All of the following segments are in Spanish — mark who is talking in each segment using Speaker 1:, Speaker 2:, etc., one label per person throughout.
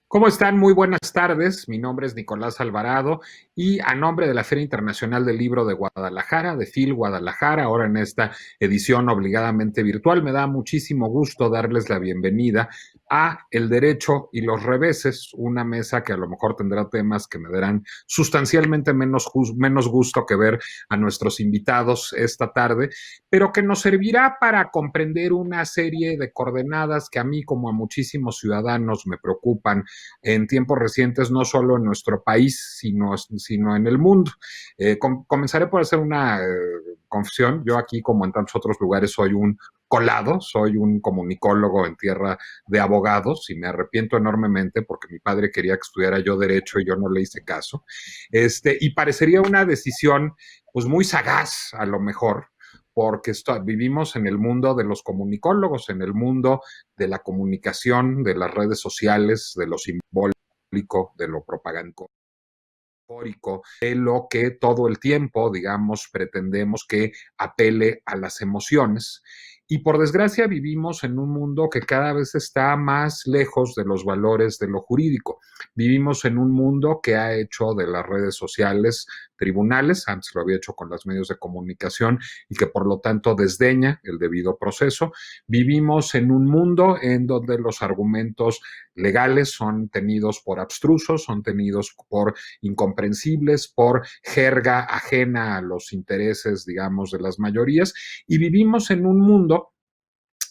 Speaker 1: ¿Cómo están? Muy buenas tardes. Mi nombre es Nicolás Alvarado y a nombre de la Feria Internacional del Libro de Guadalajara, de FIL Guadalajara, ahora en esta edición obligadamente virtual, me da muchísimo gusto darles la bienvenida a El Derecho y los Reveses, una mesa que a lo mejor tendrá temas que me darán sustancialmente menos gusto que ver a nuestros invitados esta tarde, pero que nos servirá para comprender una serie de coordenadas que a mí, como a muchísimos ciudadanos, me preocupan en tiempos recientes, no solo en nuestro país, sino en el mundo. Comenzaré por hacer una confesión. Yo aquí, como en tantos otros lugares, soy un colado, soy un comunicólogo en tierra de abogados y me arrepiento enormemente porque mi padre quería que estudiara yo derecho y yo no le hice caso. Y parecería una decisión pues muy sagaz a lo mejor, porque vivimos en el mundo de los comunicólogos, en el mundo de la comunicación, de las redes sociales, de lo simbólico, de lo propagandístico, de lo que todo el tiempo, digamos, pretendemos que apele a las emociones. Y por desgracia vivimos en un mundo que cada vez está más lejos de los valores de lo jurídico. Vivimos en un mundo que ha hecho de las redes sociales tribunales, antes lo había hecho con los medios de comunicación y que por lo tanto desdeña el debido proceso. Vivimos en un mundo en donde los argumentos legales son tenidos por abstrusos, son tenidos por incomprensibles, por jerga ajena a los intereses, digamos, de las mayorías, y vivimos en un mundo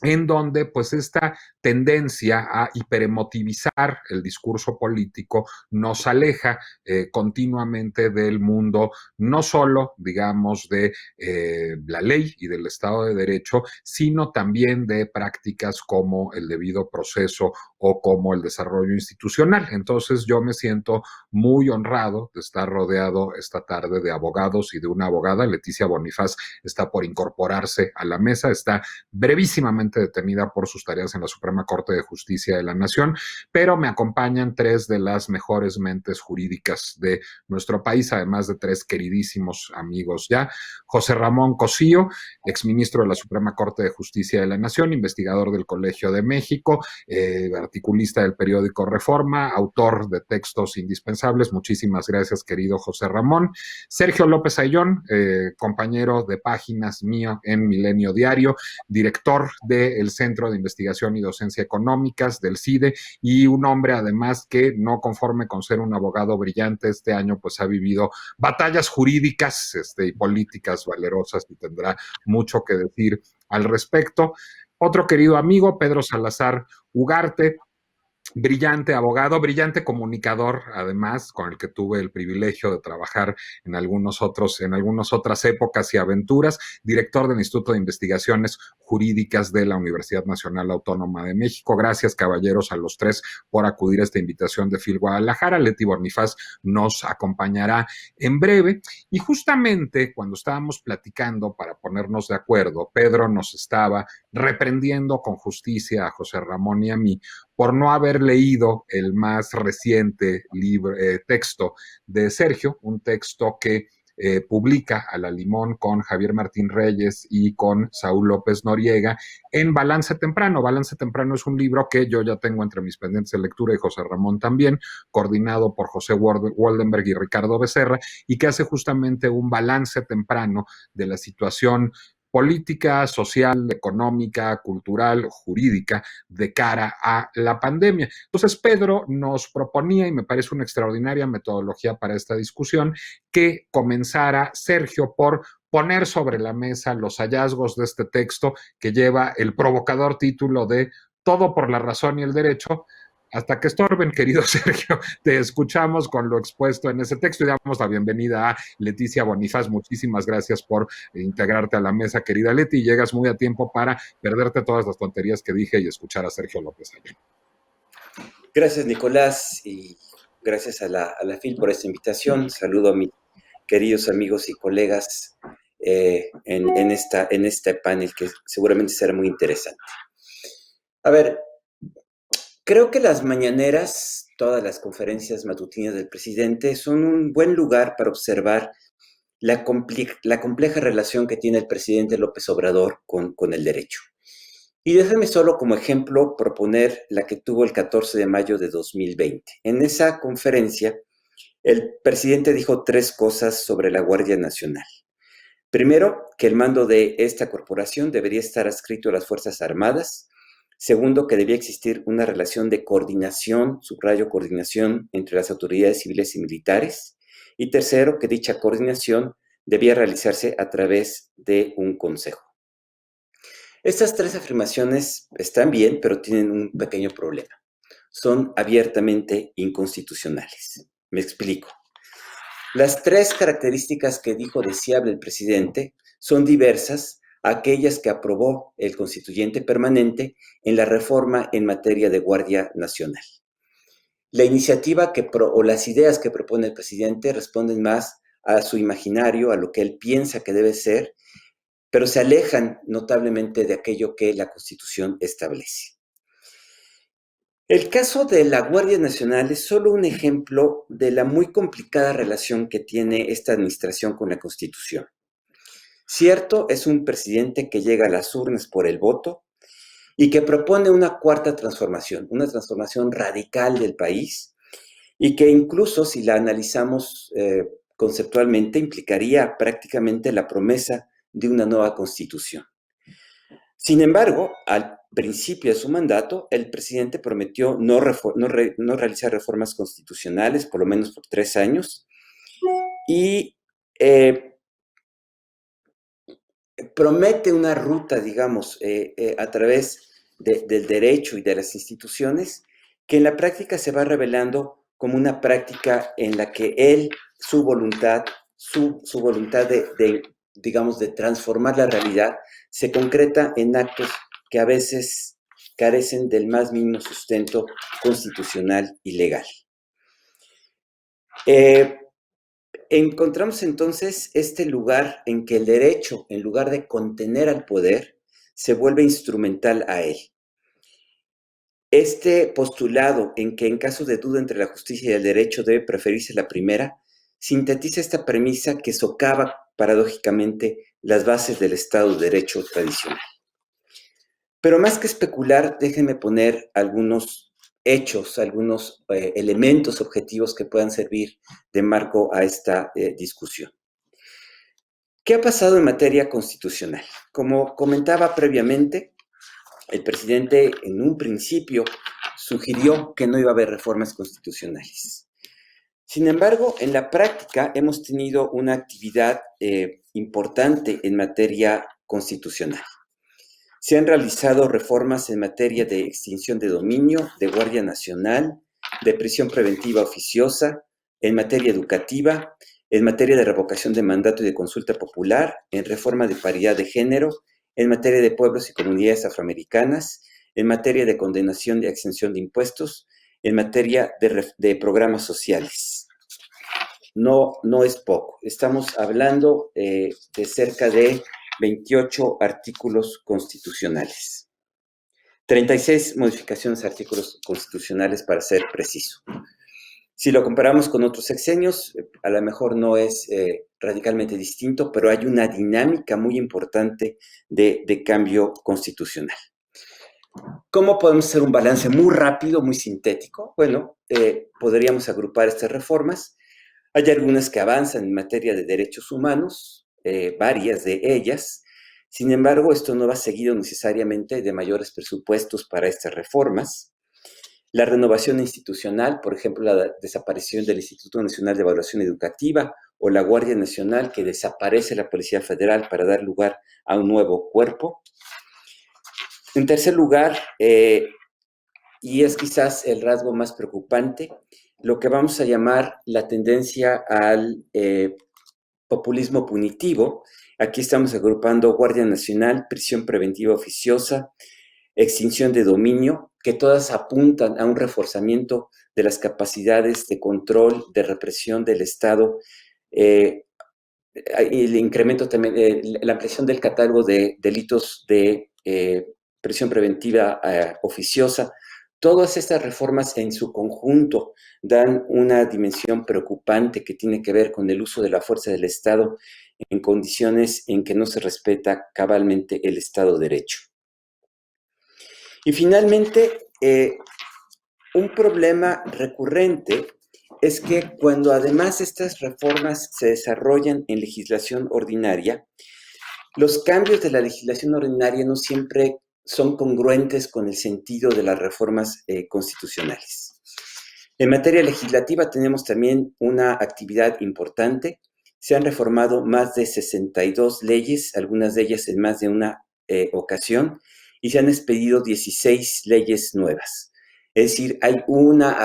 Speaker 1: en donde pues esta tendencia a hiperemotivizar el discurso político nos aleja continuamente del mundo, no solo, digamos, de la ley y del Estado de Derecho, sino también de prácticas como el debido proceso o como el desarrollo institucional. Entonces yo me siento muy honrado de estar rodeado esta tarde de abogados y de una abogada. Leticia Bonifaz está por incorporarse a la mesa, está brevísimamente detenida por sus tareas en la Suprema Corte de Justicia de la Nación, pero me acompañan tres de las mejores mentes jurídicas de nuestro país, además de tres queridísimos amigos ya. José Ramón Cosío, exministro de la Suprema Corte de Justicia de la Nación, investigador del Colegio de México, articulista del periódico Reforma, autor de textos indispensables. Muchísimas gracias, querido José Ramón. Sergio López Ayllón, compañero de páginas mío en Milenio Diario, director del Centro de Investigación y Docencia Económicas del CIDE, y un hombre además que, no conforme con ser un abogado brillante, este año pues ha vivido batallas jurídicas y políticas valerosas y tendrá mucho que decir al respecto. Otro querido amigo, Pedro Salazar Ugarte, brillante abogado, brillante comunicador, además, con el que tuve el privilegio de trabajar en algunas otras épocas y aventuras, director del Instituto de Investigaciones Jurídicas de la Universidad Nacional Autónoma de México. Gracias, caballeros, a los tres por acudir a esta invitación de FIL Guadalajara. Leti Bonifaz nos acompañará en breve. Y justamente cuando estábamos platicando para ponernos de acuerdo, Pedro nos estaba reprendiendo con justicia a José Ramón y a mí por no haber leído el más reciente texto de Sergio, un texto que publica a la limón con Javier Martín Reyes y con Saúl López Noriega en Balance Temprano. Balance Temprano es un libro que yo ya tengo entre mis pendientes de lectura y José Ramón también, coordinado por José Waldenberg y Ricardo Becerra, y que hace justamente un balance temprano de la situación política, social, económica, cultural, jurídica de cara a la pandemia. Entonces, Pedro nos proponía, y me parece una extraordinaria metodología para esta discusión, que comenzara Sergio por poner sobre la mesa los hallazgos de este texto que lleva el provocador título de Todo por la razón y el derecho, hasta que estorben, querido Sergio. Te escuchamos con lo expuesto en ese texto y damos la bienvenida a Leticia Bonifaz. Muchísimas gracias por integrarte a la mesa, querida Leti, y llegas muy a tiempo para perderte todas las tonterías que dije y escuchar a Sergio López Ayllón.
Speaker 2: Gracias, Nicolás, y gracias a la FIL por esta invitación. Saludo a mis queridos amigos y colegas en este panel que seguramente será muy interesante. A ver, creo que las mañaneras todas las conferencias matutinas del presidente son un buen lugar para observar la compleja relación que tiene el presidente López Obrador con el derecho. Y déjame solo como ejemplo proponer la que tuvo el 14 de mayo de 2020. En esa conferencia, el presidente dijo 3 cosas sobre la Guardia Nacional. Primero, que el mando de esta corporación debería estar adscrito a las Fuerzas Armadas. Segundo, que debía existir una relación de coordinación, subrayo coordinación, entre las autoridades civiles y militares. Y tercero, que dicha coordinación debía realizarse a través de un consejo. Estas 3 afirmaciones están bien, pero tienen un pequeño problema. Son abiertamente inconstitucionales. Me explico. Las 3 características que dijo deseable el presidente son diversas a aquellas que aprobó el constituyente permanente en la reforma en materia de Guardia Nacional. La iniciativa o las ideas que propone el presidente responden más a su imaginario, a lo que él piensa que debe ser, pero se alejan notablemente de aquello que la Constitución establece. El caso de la Guardia Nacional es solo un ejemplo de la muy complicada relación que tiene esta administración con la Constitución. Cierto, es un presidente que llega a las urnas por el voto y que propone una cuarta transformación, una transformación radical del país y que incluso si la analizamos conceptualmente implicaría prácticamente la promesa de una nueva Constitución. Sin embargo, al principio de su mandato, el presidente prometió no realizar reformas constitucionales, por lo menos por 3 años, y promete una ruta, digamos, a través del derecho y de las instituciones, que en la práctica se va revelando como una práctica en la que él, su voluntad digamos, de transformar la realidad, se concreta en actos que a veces carecen del más mínimo sustento constitucional y legal. Encontramos entonces este lugar en que el derecho, en lugar de contener al poder, se vuelve instrumental a él. Este postulado en que en caso de duda entre la justicia y el derecho debe preferirse la primera, sintetiza esta premisa que socava paradójicamente las bases del Estado de Derecho tradicional. Pero más que especular, déjenme poner algunos hechos, algunos elementos objetivos que puedan servir de marco a esta discusión. ¿Qué ha pasado en materia constitucional? Como comentaba previamente, el presidente en un principio sugirió que no iba a haber reformas constitucionales. Sin embargo, en la práctica hemos tenido una actividad importante en materia constitucional. Se han realizado reformas en materia de extinción de dominio, de Guardia Nacional, de prisión preventiva oficiosa, en materia educativa, en materia de revocación de mandato y de consulta popular, en reforma de paridad de género, en materia de pueblos y comunidades afroamericanas, en materia de condenación y exención de impuestos, en materia de programas sociales. No es poco. Estamos hablando de cerca de 28 artículos constitucionales. 36 modificaciones a artículos constitucionales, para ser preciso. Si lo comparamos con otros sexenios, a lo mejor no es radicalmente distinto, pero hay una dinámica muy importante de cambio constitucional. ¿Cómo podemos hacer un balance muy rápido, muy sintético? Bueno, podríamos agrupar estas reformas. Hay algunas que avanzan en materia de derechos humanos, varias de ellas. Sin embargo, esto no va seguido necesariamente de mayores presupuestos para estas reformas. La renovación institucional, por ejemplo, la desaparición del Instituto Nacional de Evaluación Educativa o la Guardia Nacional, que desaparece la Policía Federal para dar lugar a un nuevo cuerpo. En tercer lugar, y es quizás el rasgo más preocupante, lo que vamos a llamar la tendencia al populismo punitivo. Aquí estamos agrupando Guardia Nacional, prisión preventiva oficiosa, extinción de dominio, que todas apuntan a un reforzamiento de las capacidades de control, de represión del Estado, y el incremento también, la ampliación del catálogo de delitos de prisión preventiva oficiosa, todas estas reformas en su conjunto dan una dimensión preocupante que tiene que ver con el uso de la fuerza del Estado en condiciones en que no se respeta cabalmente el Estado de Derecho. Y finalmente, un problema recurrente es que cuando además estas reformas se desarrollan en legislación ordinaria, los cambios de la legislación ordinaria no siempre son congruentes con el sentido de las reformas constitucionales. En materia legislativa tenemos también una actividad importante. Se han reformado más de 62 leyes, algunas de ellas en más de una ocasión, y se han expedido 16 leyes nuevas. Es decir, hay una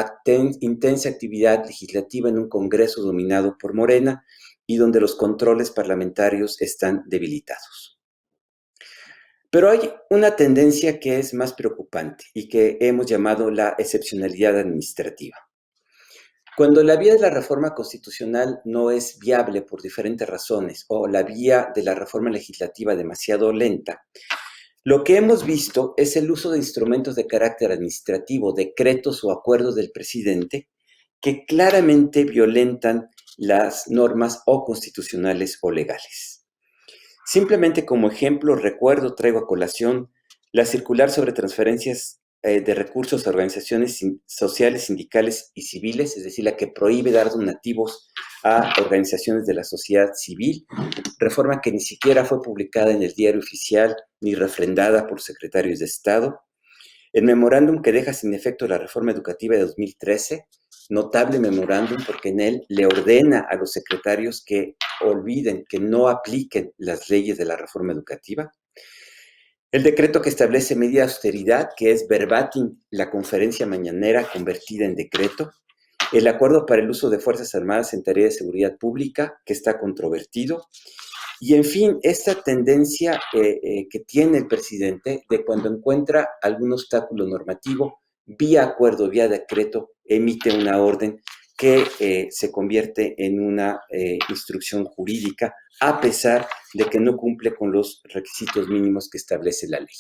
Speaker 2: intensa actividad legislativa en un Congreso dominado por Morena y donde los controles parlamentarios están debilitados. Pero hay una tendencia que es más preocupante y que hemos llamado la excepcionalidad administrativa. Cuando la vía de la reforma constitucional no es viable por diferentes razones o la vía de la reforma legislativa demasiado lenta, lo que hemos visto es el uso de instrumentos de carácter administrativo, decretos o acuerdos del presidente, que claramente violentan las normas o constitucionales o legales. Simplemente como ejemplo, traigo a colación la circular sobre transferencias de recursos a organizaciones sociales, sindicales y civiles, es decir, la que prohíbe dar donativos a organizaciones de la sociedad civil, reforma que ni siquiera fue publicada en el Diario Oficial ni refrendada por secretarios de Estado. El memorándum que deja sin efecto la reforma educativa de 2013, notable memorándum porque en él le ordena a los secretarios que olviden, que no apliquen las leyes de la reforma educativa. El decreto que establece medidas de austeridad, que es verbatim la conferencia mañanera convertida en decreto. El acuerdo para el uso de Fuerzas Armadas en tarea de seguridad pública, que está controvertido. Y, en fin, esta tendencia que tiene el presidente de cuando encuentra algún obstáculo normativo, vía acuerdo, vía decreto, emite una orden que se convierte en una instrucción jurídica, a pesar de que no cumple con los requisitos mínimos que establece la ley.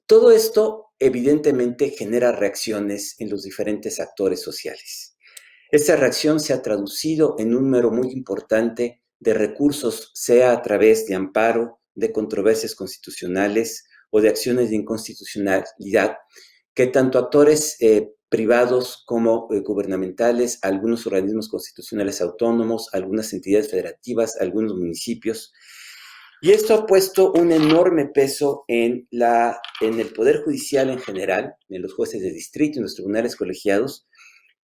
Speaker 2: Todo esto, evidentemente, genera reacciones en los diferentes actores sociales. Esta reacción se ha traducido en un número muy importante de recursos, sea a través de amparo, de controversias constitucionales o de acciones de inconstitucionalidad, que tanto actores privados como gubernamentales, algunos organismos constitucionales autónomos, algunas entidades federativas, algunos municipios. Y esto ha puesto un enorme peso en el Poder Judicial en general, en los jueces de distrito, en los tribunales colegiados,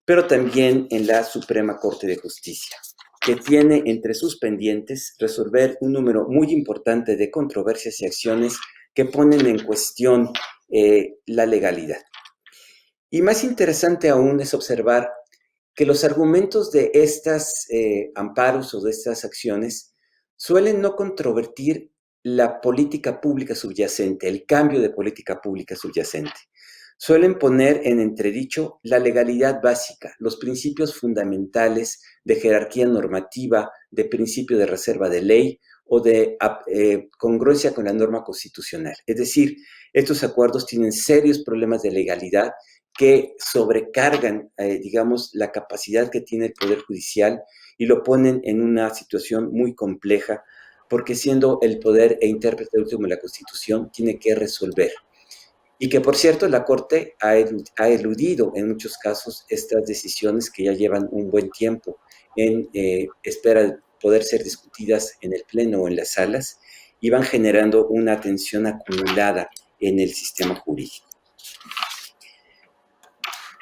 Speaker 2: pero también en la Suprema Corte de Justicia, que tiene entre sus pendientes resolver un número muy importante de controversias y acciones que ponen en cuestión la legalidad. Y más interesante aún es observar que los argumentos de estas amparos o de estas acciones suelen no controvertir la política pública subyacente, el cambio de política pública subyacente. Suelen poner en entredicho la legalidad básica, los principios fundamentales de jerarquía normativa, de principio de reserva de ley o de congruencia con la norma constitucional. Es decir, estos acuerdos tienen serios problemas de legalidad que sobrecargan, digamos, la capacidad que tiene el Poder Judicial y lo ponen en una situación muy compleja, porque siendo el poder e intérprete último de la Constitución, tiene que resolver. Y que, por cierto, la Corte ha eludido en muchos casos estas decisiones que ya llevan un buen tiempo en espera de poder ser discutidas en el Pleno o en las salas y van generando una tensión acumulada en el sistema jurídico.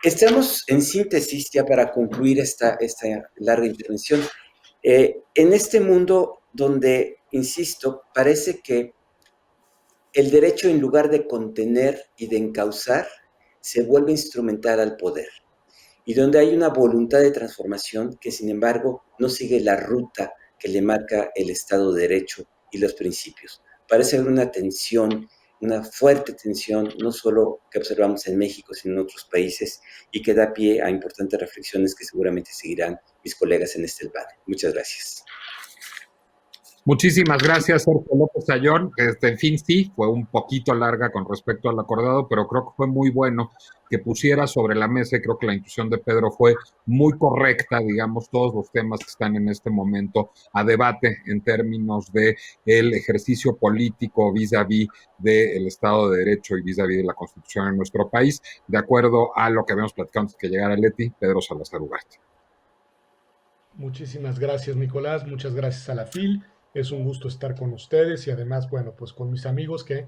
Speaker 2: Estamos en síntesis ya para concluir esta larga intervención. En este mundo donde, insisto, parece que el derecho, en lugar de contener y de encauzar, se vuelve instrumental al poder. Y donde hay una voluntad de transformación que, sin embargo, no sigue la ruta que le marca el Estado de Derecho y los principios. Parece haber una tensión, una fuerte tensión, no solo que observamos en México, sino en otros países, y que da pie a importantes reflexiones que seguramente seguirán mis colegas en este debate. Muchas gracias.
Speaker 1: Muchísimas gracias, Sergio López Ayón. En fin, sí, fue un poquito larga con respecto al acordado, pero creo que fue muy bueno que pusiera sobre la mesa, y creo que la intuición de Pedro fue muy correcta, digamos, todos los temas que están en este momento a debate en términos de el ejercicio político vis-a-vis del Estado de Derecho y vis-a-vis de la Constitución en nuestro país, de acuerdo a lo que habíamos platicado antes que llegara Leti, Pedro Salazar Ugarte.
Speaker 3: Muchísimas gracias, Nicolás. Muchas gracias a la FIL. Es un gusto estar con ustedes y además, bueno, pues con mis amigos que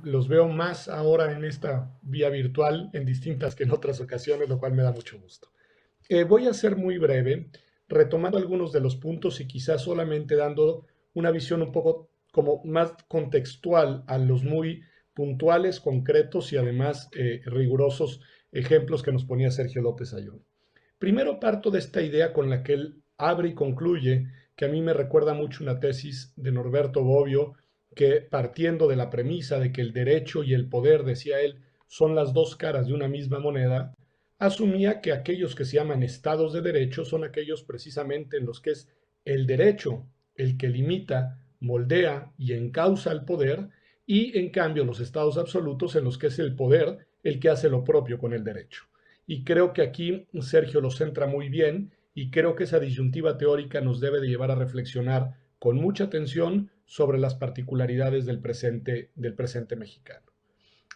Speaker 3: los veo más ahora en esta vía virtual en distintas que en otras ocasiones, lo cual me da mucho gusto. Voy a ser muy breve, retomando algunos de los puntos y quizás solamente dando una visión un poco como más contextual a los muy puntuales, concretos y además rigurosos ejemplos que nos ponía Sergio López Ayón. Primero parto de esta idea con la que él abre y concluye, que a mí me recuerda mucho una tesis de Norberto Bobbio, que partiendo de la premisa de que el derecho y el poder, decía él, son las dos caras de una misma moneda, asumía que aquellos que se llaman estados de derecho son aquellos precisamente en los que es el derecho el que limita, moldea y encausa el poder, y en cambio los estados absolutos en los que es el poder el que hace lo propio con el derecho. Y creo que aquí Sergio lo centra muy bien y creo que esa disyuntiva teórica nos debe de llevar a reflexionar con mucha atención sobre las particularidades del presente mexicano.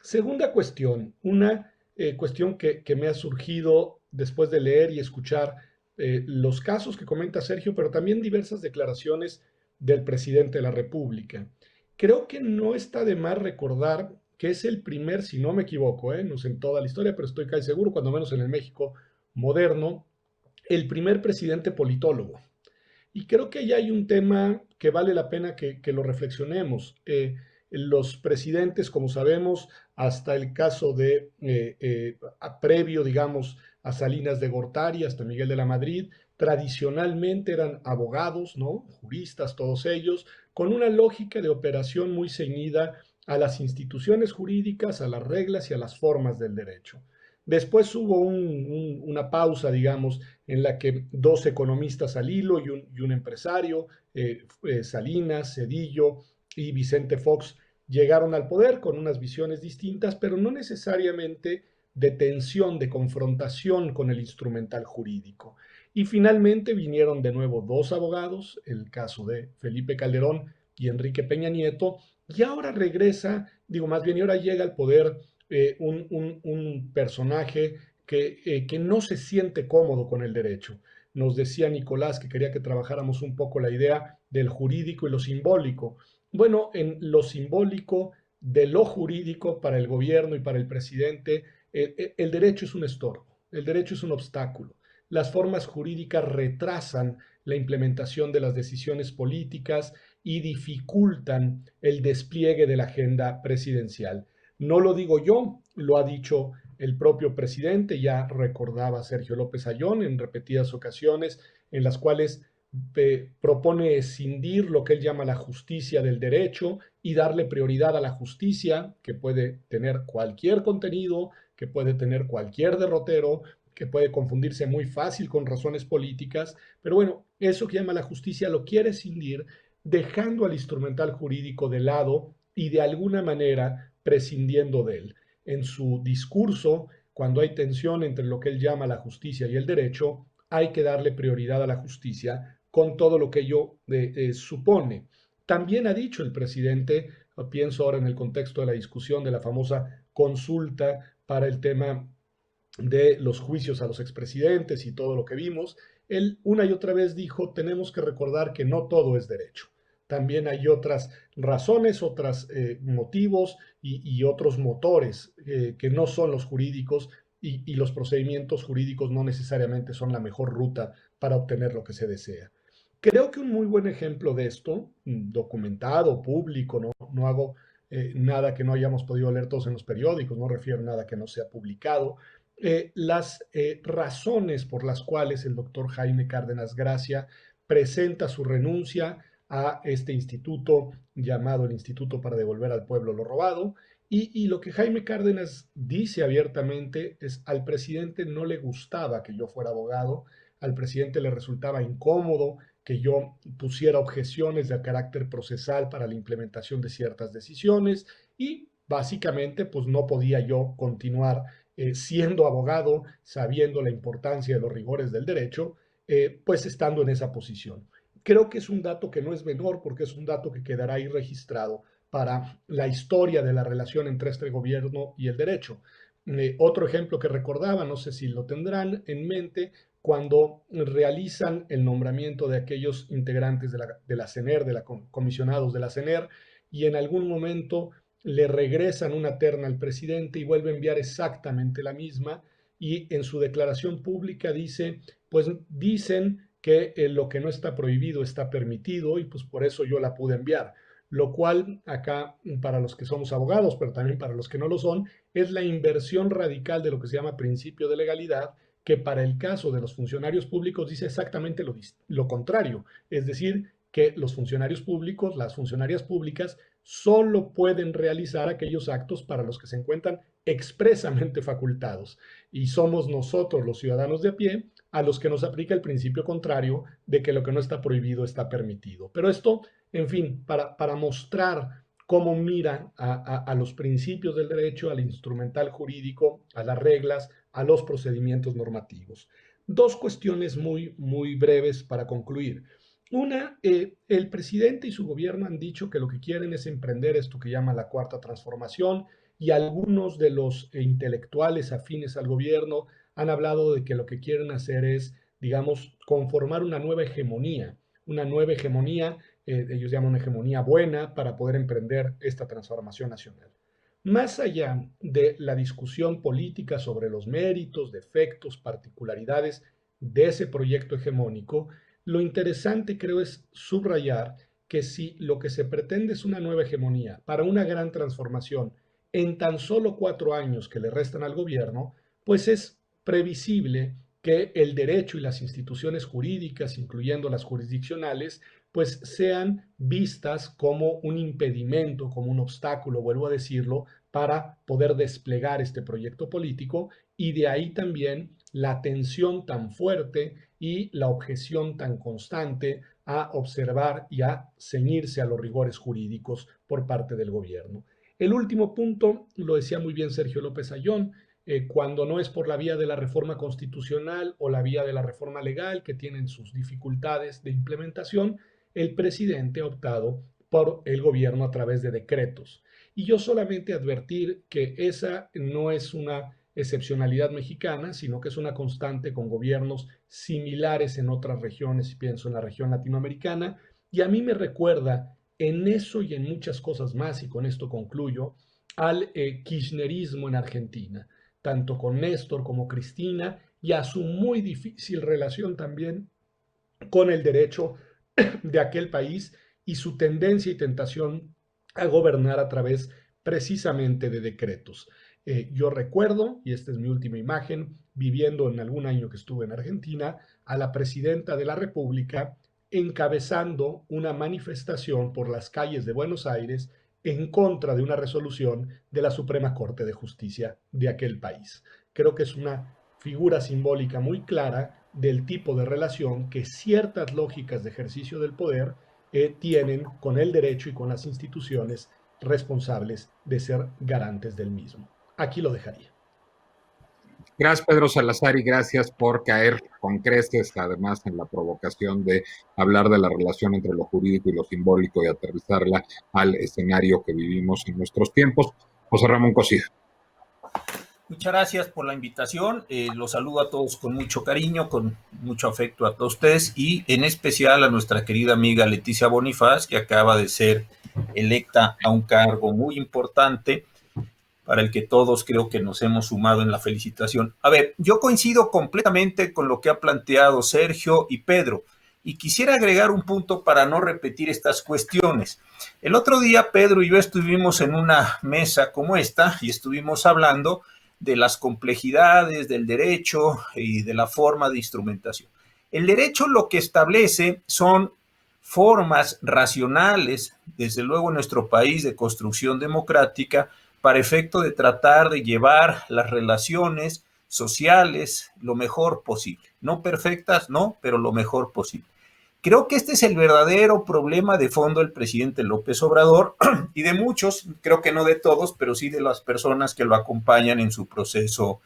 Speaker 3: Segunda cuestión, una cuestión que me ha surgido después de leer y escuchar los casos que comenta Sergio, pero también diversas declaraciones del presidente de la República. Creo que no está de más recordar que es el primer, si no me equivoco, no sé en toda la historia, pero estoy casi seguro, cuando menos en el México moderno, el primer presidente politólogo. Y creo que ya hay un tema que vale la pena que lo reflexionemos. Los presidentes, como sabemos, hasta el caso de previo, digamos, a Salinas de Gortari, hasta Miguel de la Madrid, tradicionalmente eran abogados, ¿no? Juristas, todos ellos, con una lógica de operación muy ceñida a las instituciones jurídicas, a las reglas y a las formas del derecho. Después hubo una pausa, digamos, en la que dos economistas al hilo y un empresario, Salinas, Cedillo y Vicente Fox, llegaron al poder con unas visiones distintas, pero no necesariamente de tensión, de confrontación con el instrumental jurídico. Y finalmente vinieron de nuevo dos abogados, el caso de Felipe Calderón y Enrique Peña Nieto, y ahora regresa, digo más bien, y ahora llega al poder un personaje que no se siente cómodo con el derecho. Nos decía Nicolás que quería que trabajáramos un poco la idea del jurídico y lo simbólico. Bueno, en lo simbólico de lo jurídico para el gobierno y para el presidente, el derecho es un estorbo, el derecho es un obstáculo. Las formas jurídicas retrasan la implementación de las decisiones políticas y dificultan el despliegue de la agenda presidencial. No lo digo yo, lo ha dicho el propio presidente, ya recordaba Sergio López Ayón en repetidas ocasiones, en las cuales propone escindir lo que él llama la justicia del derecho y darle prioridad a la justicia, que puede tener cualquier contenido, que puede tener cualquier derrotero, que puede confundirse muy fácil con razones políticas, pero bueno, eso que llama la justicia lo quiere escindir, dejando al instrumental jurídico de lado y de alguna manera prescindiendo de él. En su discurso, cuando hay tensión entre lo que él llama la justicia y el derecho, hay que darle prioridad a la justicia con todo lo que ello supone. También ha dicho el presidente, pienso ahora en el contexto de la discusión de la famosa consulta para el tema de los juicios a los expresidentes y todo lo que vimos, él una y otra vez dijo, tenemos que recordar que no todo es derecho. También hay otras razones, otros motivos y otros motores que no son los jurídicos y los procedimientos jurídicos no necesariamente son la mejor ruta para obtener lo que se desea. Creo que un muy buen ejemplo de esto, documentado, público, no hago nada que no hayamos podido leer todos en los periódicos, no refiero a nada que no sea publicado, las razones por las cuales el doctor Jaime Cárdenas Gracia presenta su renuncia a este instituto llamado el Instituto para Devolver al Pueblo lo Robado. Y lo que Jaime Cárdenas dice abiertamente es, al presidente no le gustaba que yo fuera abogado, al presidente le resultaba incómodo que yo pusiera objeciones de carácter procesal para la implementación de ciertas decisiones y básicamente pues no podía yo continuar siendo abogado, sabiendo la importancia de los rigores del derecho, pues estando en esa posición. Creo que es un dato que no es menor porque es un dato que quedará ahí registrado para la historia de la relación entre este gobierno y el derecho. Otro ejemplo que recordaba, no sé si lo tendrán en mente, cuando realizan el nombramiento de aquellos integrantes de la CENER, de la comisionados de la CENER, y en algún momento le regresan una terna al presidente y vuelve a enviar exactamente la misma, y en su declaración pública dice, pues dicen que lo que no está prohibido está permitido y pues por eso yo la pude enviar. Lo cual acá, para los que somos abogados, pero también para los que no lo son, es la inversión radical de lo que se llama principio de legalidad, que para el caso de los funcionarios públicos dice exactamente lo contrario, es decir, que los funcionarios públicos, las funcionarias públicas, solo pueden realizar aquellos actos para los que se encuentran expresamente facultados. Y somos nosotros, los ciudadanos de a pie, a los que nos aplica el principio contrario de que lo que no está prohibido está permitido. Pero esto, en fin, para mostrar cómo mira a los principios del derecho, al instrumental jurídico, a las reglas, a los procedimientos normativos. Dos cuestiones muy breves para concluir. Una, el presidente y su gobierno han dicho que lo que quieren es emprender esto que llama la cuarta transformación y algunos de los intelectuales afines al gobierno han hablado de que lo que quieren hacer es, digamos, conformar una nueva hegemonía, ellos llaman una hegemonía buena para poder emprender esta transformación nacional. Más allá de la discusión política sobre los méritos, defectos, particularidades de ese proyecto hegemónico, lo interesante creo es subrayar que si lo que se pretende es una nueva hegemonía para una gran transformación en tan solo 4 años que le restan al gobierno, pues es previsible que el derecho y las instituciones jurídicas, incluyendo las jurisdiccionales, pues sean vistas como un impedimento, como un obstáculo, vuelvo a decirlo, para poder desplegar este proyecto político y de ahí también la tensión tan fuerte y la objeción tan constante a observar y a ceñirse a los rigores jurídicos por parte del gobierno. El último punto, lo decía muy bien Sergio López Ayllón, cuando no es por la vía de la reforma constitucional o la vía de la reforma legal, que tienen sus dificultades de implementación, el presidente ha optado por el gobierno a través de decretos. Y yo solamente advertir que esa no es una excepcionalidad mexicana, sino que es una constante con gobiernos similares en otras regiones, pienso en la región latinoamericana, y a mí me recuerda en eso y en muchas cosas más, y con esto concluyo, al kirchnerismo en Argentina, tanto con Néstor como Cristina, y a su muy difícil relación también con el derecho de aquel país y su tendencia y tentación a gobernar a través precisamente de decretos. Yo recuerdo, y esta es mi última imagen, viviendo en algún año que estuve en Argentina, a la presidenta de la República encabezando una manifestación por las calles de Buenos Aires en contra de una resolución de la Suprema Corte de Justicia de aquel país. Creo que es una figura simbólica muy clara del tipo de relación que ciertas lógicas de ejercicio del poder tienen con el derecho y con las instituciones responsables de ser garantes del mismo. Aquí lo dejaría.
Speaker 1: Gracias, Pedro Salazar, y gracias por caer con creces, además, en la provocación de hablar de la relación entre lo jurídico y lo simbólico y aterrizarla al escenario que vivimos en nuestros tiempos. José Ramón Cosío.
Speaker 4: Muchas gracias por la invitación. Los saludo a todos con mucho cariño, con mucho afecto a todos ustedes y en especial a nuestra querida amiga Leticia Bonifaz, que acaba de ser electa a un cargo muy importante para el que todos creo que nos hemos sumado en la felicitación. A ver, yo coincido completamente con lo que ha planteado Sergio y Pedro, y quisiera agregar un punto para no repetir estas cuestiones. El otro día Pedro y yo estuvimos en una mesa como esta y estuvimos hablando de las complejidades del derecho y de la forma de instrumentación. El derecho lo que establece son formas racionales, desde luego en nuestro país, de construcción democrática, para efecto de tratar de llevar las relaciones sociales lo mejor posible. No perfectas, no, pero lo mejor posible. Creo que este es el verdadero problema de fondo del presidente López Obrador y de muchos, creo que no de todos, pero sí de las personas que lo acompañan en su proceso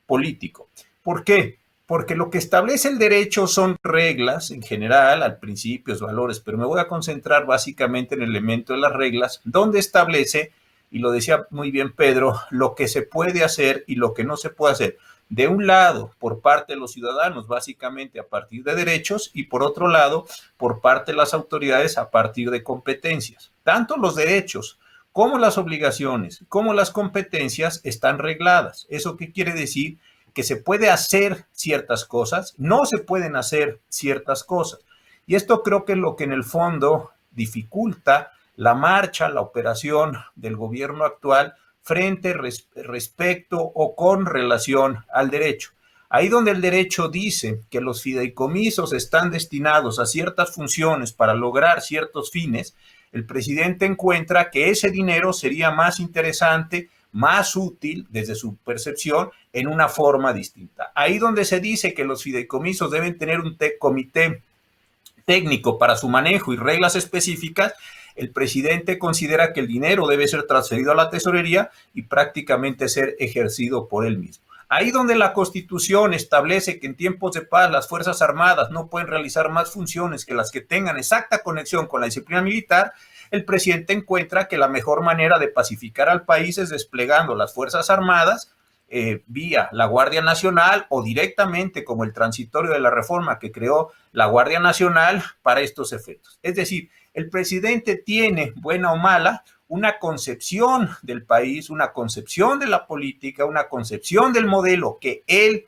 Speaker 4: político. ¿Por qué? Porque lo que establece el derecho son reglas en general, al principios, valores, pero me voy a concentrar básicamente en el elemento de las reglas, donde establece, y lo decía muy bien Pedro, lo que se puede hacer y lo que no se puede hacer. De un lado, por parte de los ciudadanos, básicamente a partir de derechos, y por otro lado, por parte de las autoridades a partir de competencias. Tanto los derechos como las obligaciones, como las competencias están regladas. ¿Eso qué quiere decir? Que se puede hacer ciertas cosas, no se pueden hacer ciertas cosas. Y esto creo que es lo que en el fondo dificulta la marcha, la operación del gobierno actual frente, respecto o con relación al derecho. Ahí donde el derecho dice que los fideicomisos están destinados a ciertas funciones para lograr ciertos fines, el presidente encuentra que ese dinero sería más interesante, más útil desde su percepción en una forma distinta. Ahí donde se dice que los fideicomisos deben tener un comité técnico para su manejo y reglas específicas, el presidente considera que el dinero debe ser transferido a la tesorería y prácticamente ser ejercido por él mismo. Ahí donde la Constitución establece que en tiempos de paz las Fuerzas Armadas no pueden realizar más funciones que las que tengan exacta conexión con la disciplina militar, el presidente encuentra que la mejor manera de pacificar al país es desplegando las Fuerzas Armadas vía la Guardia Nacional o directamente como el transitorio de la reforma que creó la Guardia Nacional para estos efectos. Es decir, el presidente tiene, buena o mala, una concepción del país, una concepción de la política, una concepción del modelo que él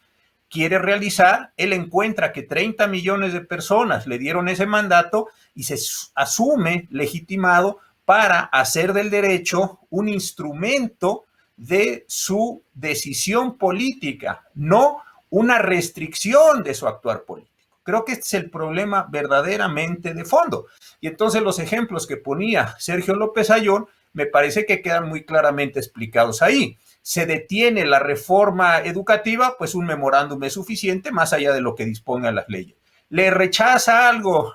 Speaker 4: quiere realizar. Él encuentra que 30 millones de personas le dieron ese mandato y se asume legitimado para hacer del derecho un instrumento de su decisión política, no una restricción de su actuar político. Creo que este es el problema verdaderamente de fondo. Y entonces los ejemplos que ponía Sergio López Ayón me parece que quedan muy claramente explicados ahí. Se detiene la reforma educativa, pues un memorándum es suficiente, más allá de lo que dispongan las leyes. Le rechaza algo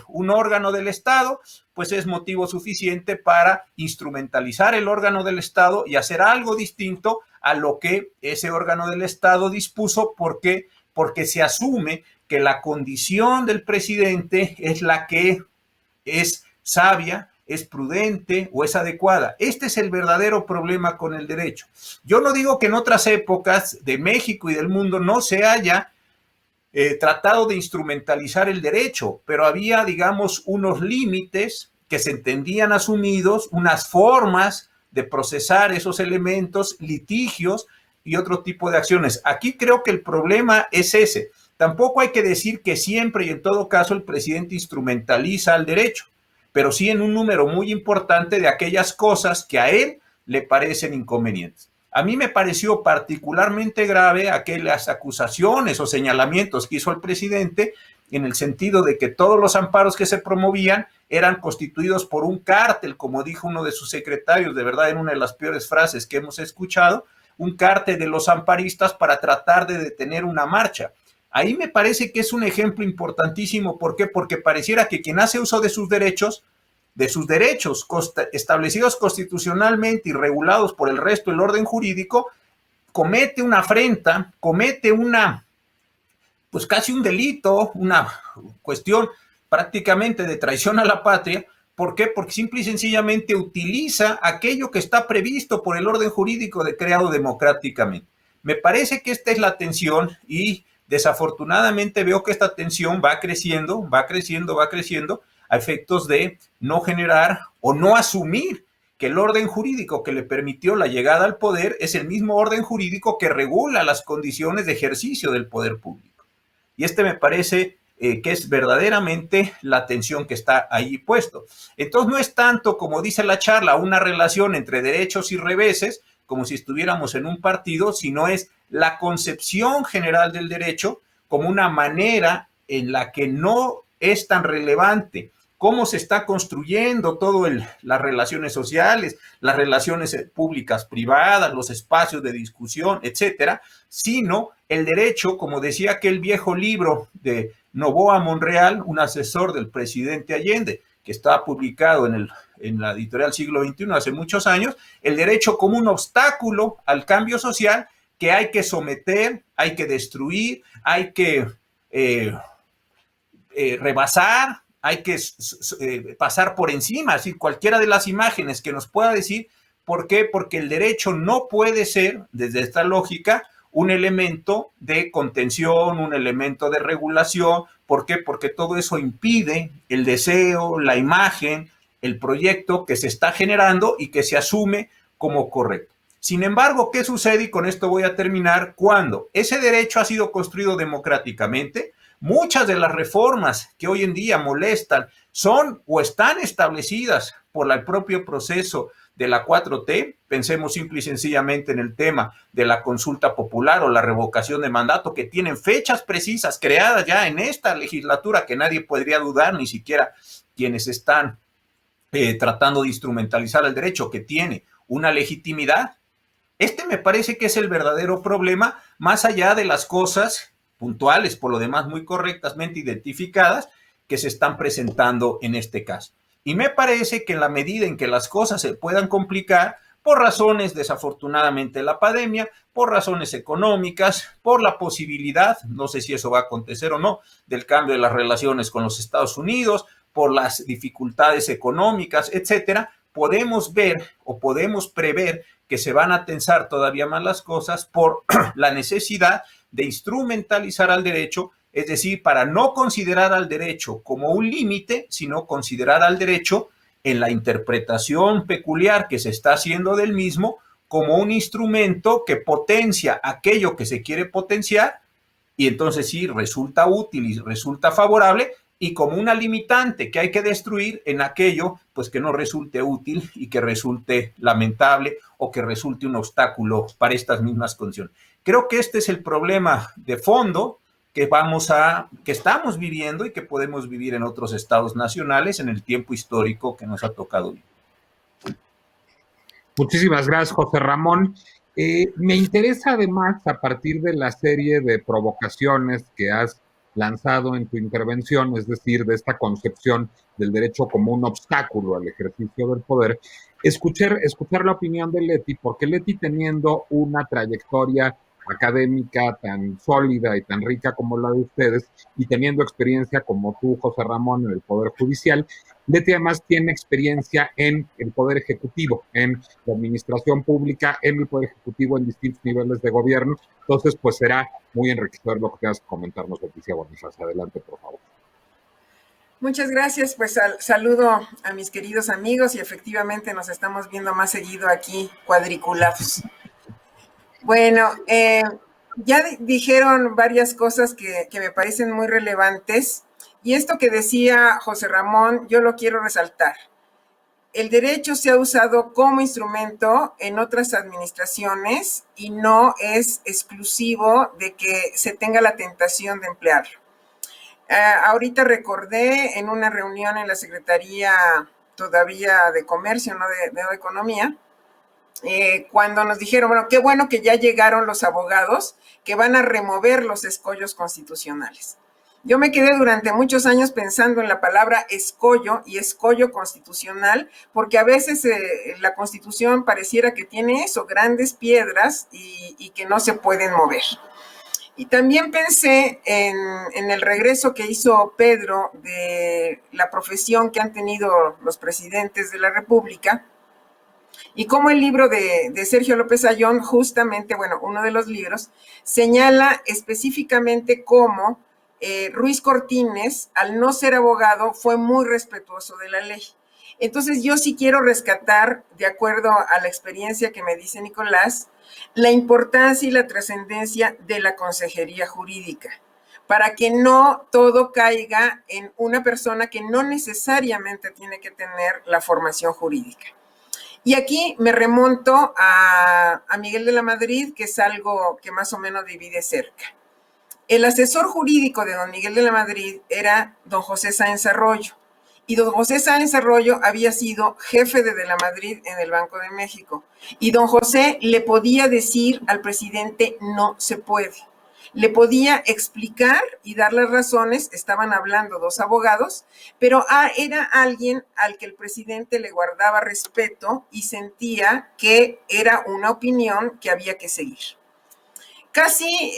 Speaker 4: un órgano del Estado, pues es motivo suficiente para instrumentalizar el órgano del Estado y hacer algo distinto a lo que ese órgano del Estado dispuso. ¿Por qué? Porque se asume que la condición del presidente es la que es sabia, es prudente o es adecuada. Este es el verdadero problema con el derecho. Yo no digo que en otras épocas de México y del mundo no se haya tratado de instrumentalizar el derecho, pero había, digamos, unos límites que se entendían asumidos, unas formas de procesar esos elementos, litigios y otro tipo de acciones. Aquí creo que el problema es ese. Tampoco hay que decir que siempre y en todo caso el presidente instrumentaliza el derecho, pero sí en un número muy importante de aquellas cosas que a él le parecen inconvenientes. A mí me pareció particularmente grave aquellas acusaciones o señalamientos que hizo el presidente en el sentido de que todos los amparos que se promovían eran constituidos por un cártel, como dijo uno de sus secretarios, de verdad en una de las peores frases que hemos escuchado, un cártel de los amparistas para tratar de detener una marcha. Ahí me parece que es un ejemplo importantísimo. ¿Por qué? Porque pareciera que quien hace uso de sus derechos establecidos constitucionalmente y regulados por el resto del orden jurídico, comete una afrenta, comete pues casi un delito, una cuestión prácticamente de traición a la patria. ¿Por qué? Porque simple y sencillamente utiliza aquello que está previsto por el orden jurídico creado democráticamente. Me parece que esta es la tensión y desafortunadamente veo que esta tensión va creciendo a efectos de no generar o no asumir que el orden jurídico que le permitió la llegada al poder es el mismo orden jurídico que regula las condiciones de ejercicio del poder público. Y me parece que es verdaderamente la tensión que está ahí puesto. Entonces no es tanto, como dice la charla, una relación entre derechos y reveses, como si estuviéramos en un partido, sino es la concepción general del derecho como una manera en la que no es tan relevante cómo se está construyendo todo las relaciones sociales, las relaciones públicas privadas, los espacios de discusión, etcétera, sino el derecho, como decía aquel viejo libro de Novoa Monreal, un asesor del presidente Allende, que estaba publicado en la editorial Siglo XXI hace muchos años, el derecho como un obstáculo al cambio social que hay que someter, hay que destruir, hay que rebasar, hay que pasar por encima, así cualquiera de las imágenes que nos pueda decir. ¿Por qué? Porque el derecho no puede ser, desde esta lógica, un elemento de contención, un elemento de regulación. ¿Por qué? Porque todo eso impide el deseo, la imagen, el proyecto que se está generando y que se asume como correcto. Sin embargo, ¿qué sucede? Y con esto voy a terminar. Cuando ese derecho ha sido construido democráticamente, muchas de las reformas que hoy en día molestan son o están establecidas por el propio proceso de la 4T, pensemos simple y sencillamente en el tema de la consulta popular o la revocación de mandato, que tienen fechas precisas creadas ya en esta legislatura que nadie podría dudar, ni siquiera quienes están tratando de instrumentalizar el derecho, que tiene una legitimidad. Este me parece que es el verdadero problema, más allá de las cosas puntuales, por lo demás muy correctamente identificadas, que se están presentando en este caso. Y me parece que en la medida en que las cosas se puedan complicar, por razones desafortunadamente de la pandemia, por razones económicas, por la posibilidad, no sé si eso va a acontecer o no, del cambio de las relaciones con los Estados Unidos, por las dificultades económicas, etcétera, podemos ver o podemos prever que se van a tensar todavía más las cosas por la necesidad de instrumentalizar al derecho, es decir, para no considerar al derecho como un límite, sino considerar al derecho en la interpretación peculiar que se está haciendo del mismo como un instrumento que potencia aquello que se quiere potenciar, y entonces sí resulta útil y resulta favorable, y como una limitante que hay que destruir en aquello pues que no resulte útil y que resulte lamentable o que resulte un obstáculo para estas mismas condiciones. Creo que este es el problema de fondo que estamos viviendo y que podemos vivir en otros estados nacionales en el tiempo histórico que nos ha tocado vivir.
Speaker 1: Muchísimas gracias, José Ramón. Me interesa además, a partir de la serie de provocaciones que has lanzado en tu intervención, es decir, de esta concepción del derecho como un obstáculo al ejercicio del poder, escuchar la opinión de Leti, porque Leti, teniendo una trayectoria académica tan sólida y tan rica como la de ustedes, y teniendo experiencia como tú, José Ramón, en el Poder Judicial, Leti además tiene experiencia en el Poder Ejecutivo, en la administración pública, en el Poder Ejecutivo, en distintos niveles de gobierno. Entonces, pues será muy enriquecedor lo que tengas que comentarnos, Leticia Bonifaz. Adelante, por favor.
Speaker 5: Muchas gracias, pues saludo a mis queridos amigos y efectivamente nos estamos viendo más seguido aquí cuadriculados. Bueno, ya dijeron varias cosas que me parecen muy relevantes, y esto que decía José Ramón, yo lo quiero resaltar. El derecho se ha usado como instrumento en otras administraciones y no es exclusivo de que se tenga la tentación de emplearlo. Ahorita recordé en una reunión en la Secretaría todavía de Comercio, no de Economía, cuando nos dijeron, bueno, qué bueno que ya llegaron los abogados que van a remover los escollos constitucionales. Yo me quedé durante muchos años pensando en la palabra escollo y escollo constitucional, porque a veces la Constitución pareciera que tiene eso, grandes piedras y que no se pueden mover. Y también pensé en el regreso que hizo Pedro de la profesión que han tenido los presidentes de la República, y cómo el libro de Sergio López Ayllón, justamente, bueno, uno de los libros, señala específicamente cómo Ruiz Cortines, al no ser abogado, fue muy respetuoso de la ley. Entonces, yo sí quiero rescatar, de acuerdo a la experiencia que me dice Nicolás, la importancia y la trascendencia de la consejería jurídica, para que no todo caiga en una persona que no necesariamente tiene que tener la formación jurídica. Y aquí me remonto a Miguel de la Madrid, que es algo que más o menos viví de cerca. El asesor jurídico de don Miguel de la Madrid era don José Sáenz Arroyo, y don José Sáenz Arroyo había sido jefe de la Madrid en el Banco de México, y don José le podía decir al presidente no se puede. le podía explicar y dar las razones. Estaban hablando dos abogados, pero era alguien al que el presidente le guardaba respeto y sentía que era una opinión que había que seguir. Casi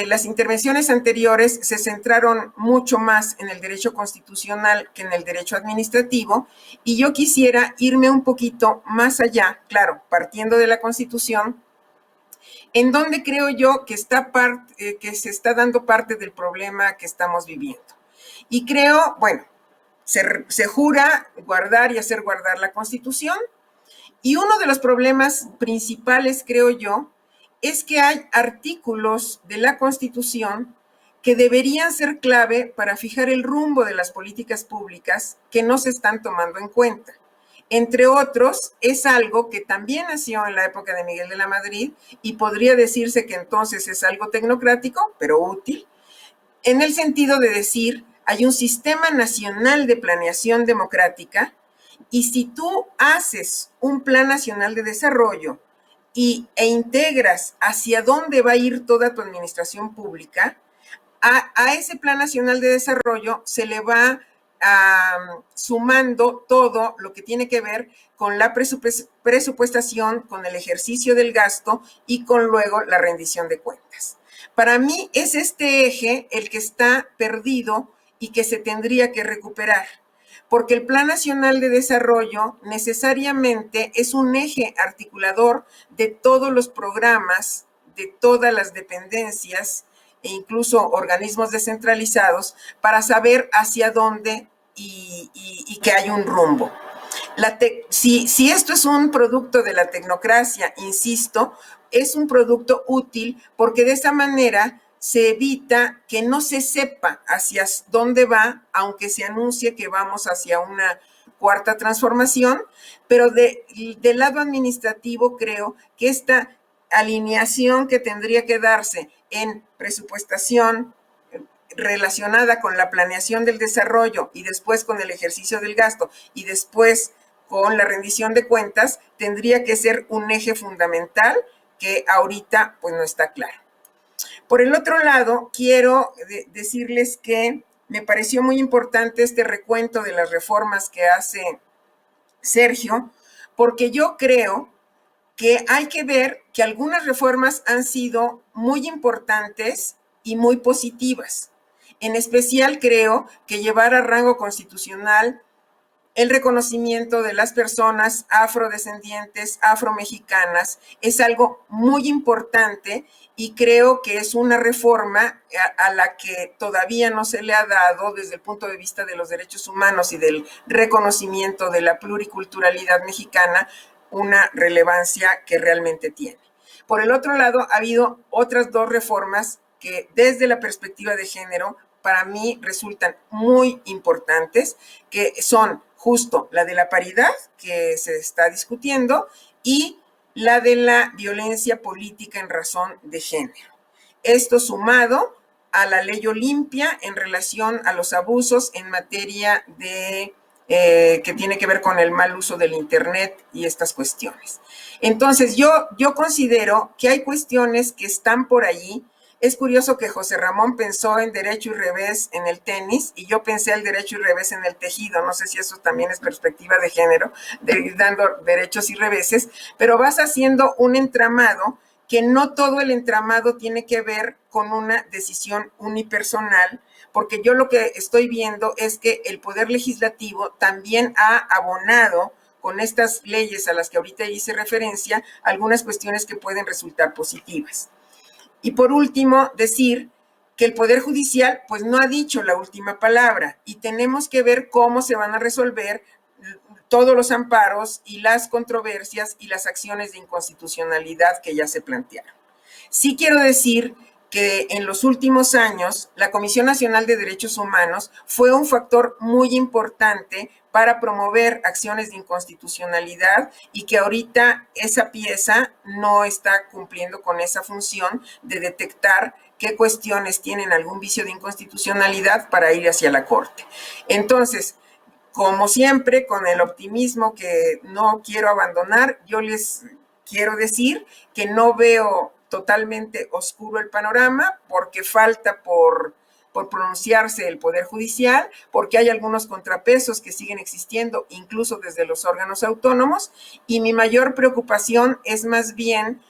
Speaker 5: las intervenciones anteriores se centraron mucho más en el derecho constitucional que en el derecho administrativo, y yo quisiera irme un poquito más allá, claro, partiendo de la Constitución, en donde creo yo que se está dando parte del problema que estamos viviendo. Y creo, bueno, se jura guardar y hacer guardar la Constitución, y uno de los problemas principales, creo yo, es que hay artículos de la Constitución que deberían ser clave para fijar el rumbo de las políticas públicas que no se están tomando en cuenta. Entre otros, es algo que también nació en la época de Miguel de la Madrid y podría decirse que entonces es algo tecnocrático, pero útil, en el sentido de decir, hay un sistema nacional de planeación democrática, y si tú haces un plan nacional de desarrollo e integras hacia dónde va a ir toda tu administración pública, a ese plan nacional de desarrollo se le va sumando todo lo que tiene que ver con la presupuestación, con el ejercicio del gasto y con luego la rendición de cuentas. Para mí es este eje el que está perdido y que se tendría que recuperar, porque el Plan Nacional de Desarrollo necesariamente es un eje articulador de todos los programas, de todas las dependencias e incluso organismos descentralizados para saber hacia dónde y que hay un rumbo. Si esto es un producto de la tecnocracia, insisto, es un producto útil porque de esa manera se evita que no se sepa hacia dónde va, aunque se anuncie que vamos hacia una cuarta transformación, pero del lado administrativo creo que esta alineación que tendría que darse en presupuestación relacionada con la planeación del desarrollo y después con el ejercicio del gasto y después con la rendición de cuentas, tendría que ser un eje fundamental que ahorita pues no está claro. Por el otro lado, quiero decirles que me pareció muy importante este recuento de las reformas que hace Sergio, porque yo creo que hay que ver que algunas reformas han sido muy importantes y muy positivas. En especial creo que llevar a rango constitucional el reconocimiento de las personas afrodescendientes, afromexicanas, es algo muy importante y creo que es una reforma a la que todavía no se le ha dado desde el punto de vista de los derechos humanos y del reconocimiento de la pluriculturalidad mexicana una relevancia que realmente tiene. Por el otro lado, ha habido otras dos reformas que desde la perspectiva de género para mí resultan muy importantes, que son justo la de la paridad que se está discutiendo y la de la violencia política en razón de género. Esto sumado a la ley Olimpia en relación a los abusos en materia de que tiene que ver con el mal uso del Internet y estas cuestiones. Entonces, yo considero que hay cuestiones que están por allí. Es curioso que José Ramón pensó en derecho y revés en el tenis y yo pensé el derecho y revés en el tejido. No sé si eso también es perspectiva de género, de ir dando derechos y reveses, pero vas haciendo un entramado que no todo el entramado tiene que ver con una decisión unipersonal, porque yo lo que estoy viendo es que el Poder Legislativo también ha abonado con estas leyes a las que ahorita hice referencia algunas cuestiones que pueden resultar positivas. Y por último, decir que el Poder Judicial pues no ha dicho la última palabra y tenemos que ver cómo se van a resolver todos los amparos y las controversias y las acciones de inconstitucionalidad que ya se plantearon. Sí quiero decir que en los últimos años la Comisión Nacional de Derechos Humanos fue un factor muy importante para promover acciones de inconstitucionalidad y que ahorita esa pieza no está cumpliendo con esa función de detectar qué cuestiones tienen algún vicio de inconstitucionalidad para ir hacia la Corte. Entonces, como siempre, con el optimismo que no quiero abandonar, yo les quiero decir que no veo totalmente oscuro el panorama, porque falta por pronunciarse el Poder Judicial, porque hay algunos contrapesos que siguen existiendo, incluso desde los órganos autónomos, y mi mayor preocupación es más bien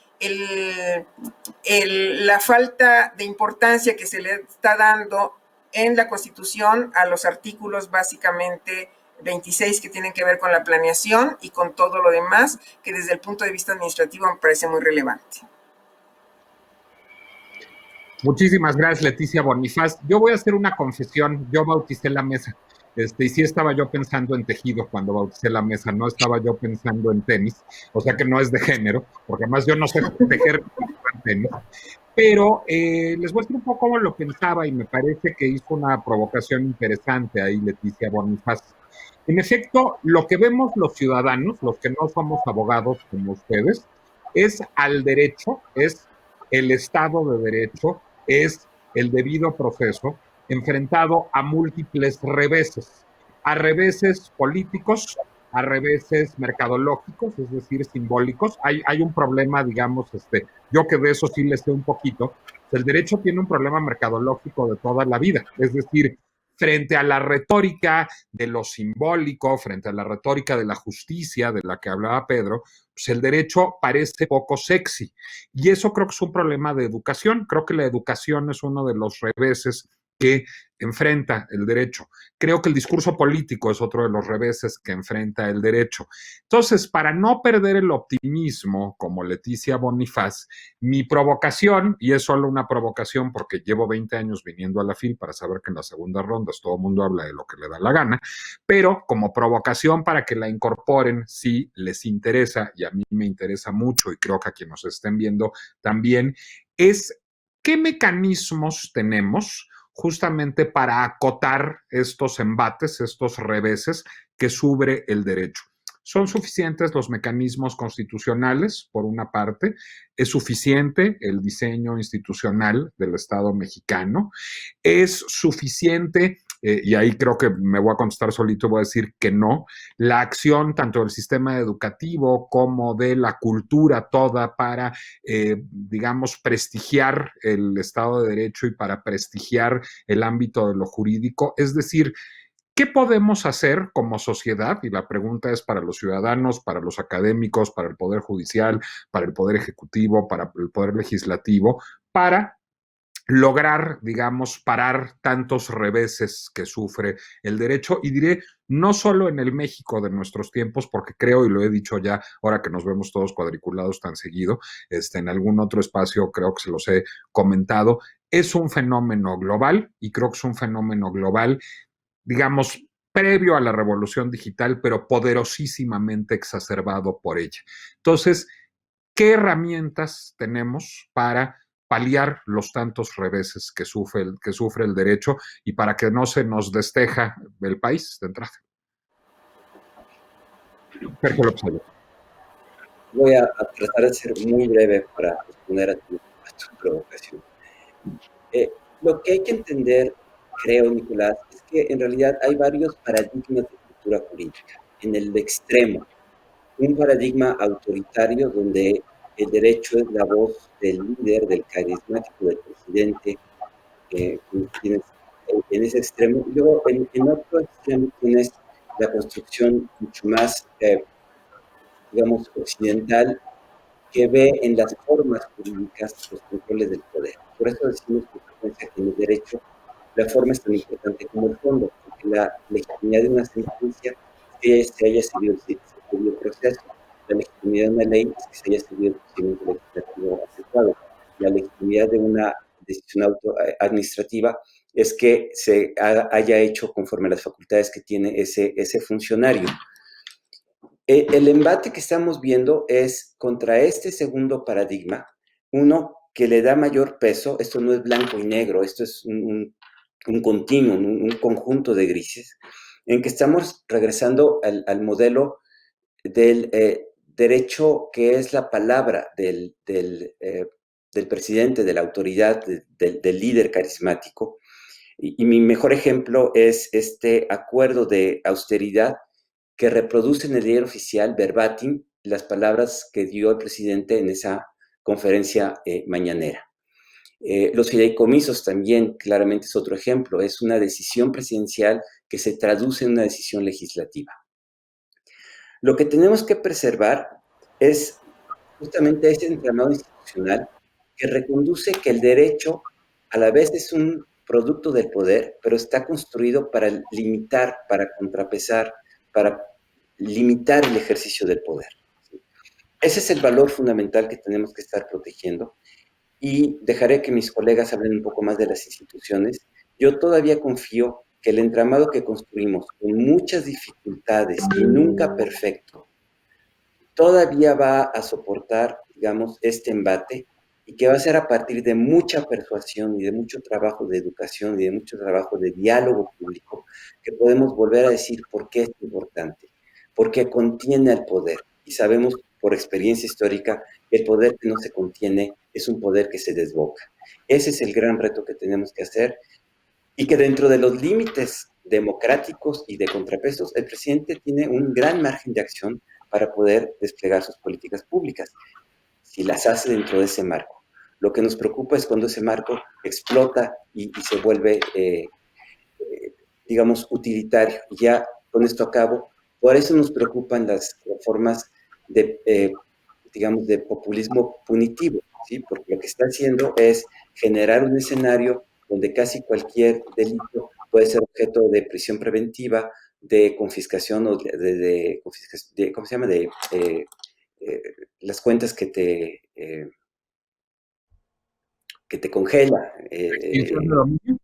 Speaker 5: la falta de importancia que se le está dando en la Constitución a los artículos básicamente 26 que tienen que ver con la planeación y con todo lo demás, que desde el punto de vista administrativo me parece muy relevante.
Speaker 1: Muchísimas gracias, Leticia Bonifaz. Yo voy a hacer una confesión. Yo bauticé la mesa. Y sí estaba yo pensando en tejido cuando bauticé la mesa, no estaba yo pensando en tenis, o sea que no es de género, porque además yo no sé tejer en tenis. Pero les voy a decir un poco cómo lo pensaba y me parece que hizo una provocación interesante ahí Leticia Bonifaz. En efecto, lo que vemos los ciudadanos, los que no somos abogados como ustedes, es al derecho, es el Estado de Derecho, es el debido proceso enfrentado a múltiples reveses, a reveses políticos, a reveses mercadológicos, es decir, simbólicos. Hay un problema, digamos, yo que de eso sí le sé un poquito, el derecho tiene un problema mercadológico de toda la vida, es decir, frente a la retórica de lo simbólico, frente a la retórica de la justicia de la que hablaba Pedro, pues el derecho parece poco sexy. Y eso creo que es un problema de educación. Creo que la educación es uno de los reveses que enfrenta el derecho. Creo que el discurso político es otro de los reveses que enfrenta el derecho. Entonces, para no perder el optimismo, como Leticia Bonifaz, mi provocación, y es solo una provocación porque llevo 20 años viniendo a la FIL para saber que en las segundas rondas todo el mundo habla de lo que le da la gana, pero como provocación para que la incorporen si les interesa, y a mí me interesa mucho y creo que a quienes nos estén viendo también, es qué mecanismos tenemos justamente para acotar estos embates, estos reveses que sufre el derecho. ¿Son suficientes los mecanismos constitucionales, por una parte? ¿Es suficiente el diseño institucional del Estado mexicano? ¿Es suficiente, y ahí creo que me voy a contestar solito, voy a decir que no, la acción tanto del sistema educativo como de la cultura toda para, digamos, prestigiar el Estado de Derecho y para prestigiar el ámbito de lo jurídico? Es decir, ¿qué podemos hacer como sociedad? Y la pregunta es para los ciudadanos, para los académicos, para el Poder Judicial, para el Poder Ejecutivo, para el Poder Legislativo, para lograr, digamos, parar tantos reveses que sufre el derecho. Y diré, no solo en el México de nuestros tiempos, porque creo, y lo he dicho ya, ahora que nos vemos todos cuadriculados tan seguido, en algún otro espacio creo que se los he comentado, es un fenómeno global, y creo que es un fenómeno global, digamos, previo a la revolución digital, pero poderosísimamente exacerbado por ella. Entonces, ¿qué herramientas tenemos para paliar los tantos reveses que sufre el derecho y para que no se nos desteja el país de entrada? Sergio López Ayala.
Speaker 2: Voy a tratar de ser muy breve para responder a tu provocación. Lo que hay que entender, creo, Nicolás, es que en realidad hay varios paradigmas de cultura jurídica. En el extremo, un paradigma autoritario donde el derecho es la voz del líder, del carismático, del presidente, en ese extremo. Y luego, en otro extremo, tienes la construcción mucho más, digamos, occidental, que ve en las formas jurídicas los controles del poder. Por eso decimos con frecuencia que en el derecho la forma es tan importante como el fondo, porque la legitimidad de una sentencia es que se haya seguido el proceso. La legitimidad de una ley es que se haya seguido el procedimiento legislativo adecuado. La legitimidad de una decisión administrativa es que se haya hecho conforme a las facultades que tiene ese funcionario. El embate que estamos viendo es contra este segundo paradigma, uno que le da mayor peso. Esto no es blanco y negro, esto es un continuo, un conjunto de grises, en que estamos regresando al modelo del derecho que es la palabra del presidente, de la autoridad, del líder carismático. Y mi mejor ejemplo es este acuerdo de austeridad que reproduce en el diario oficial verbatim las palabras que dio el presidente en esa conferencia mañanera. Los fideicomisos también claramente es otro ejemplo, es una decisión presidencial que se traduce en una decisión legislativa. Lo que tenemos que preservar es justamente ese entramado institucional que reconduce que el derecho a la vez es un producto del poder, pero está construido para limitar, para contrapesar, para limitar el ejercicio del poder. Ese es el valor fundamental que tenemos que estar protegiendo. Y dejaré que mis colegas hablen un poco más de las instituciones. Yo todavía confío que el entramado que construimos con muchas dificultades y nunca perfecto, todavía va a soportar, digamos, este embate y que va a ser a partir de mucha persuasión y de mucho trabajo de educación y de mucho trabajo de diálogo público que podemos volver a decir por qué es importante, porque contiene al poder. Y sabemos por experiencia histórica que el poder que no se contiene es un poder que se desboca. Ese es el gran reto que tenemos que hacer y que dentro de los límites democráticos y de contrapesos, el presidente tiene un gran margen de acción para poder desplegar sus políticas públicas, si las hace dentro de ese marco. Lo que nos preocupa es cuando ese marco explota y se vuelve, digamos, utilitario. Y ya con esto acabo. Por eso nos preocupan las formas de, digamos, de populismo punitivo, ¿sí? Porque lo que está haciendo es generar un escenario donde casi cualquier delito puede ser objeto de prisión preventiva, de confiscación o ¿cómo se llama? Las cuentas que te congela.
Speaker 1: ¿Extinción de dominio?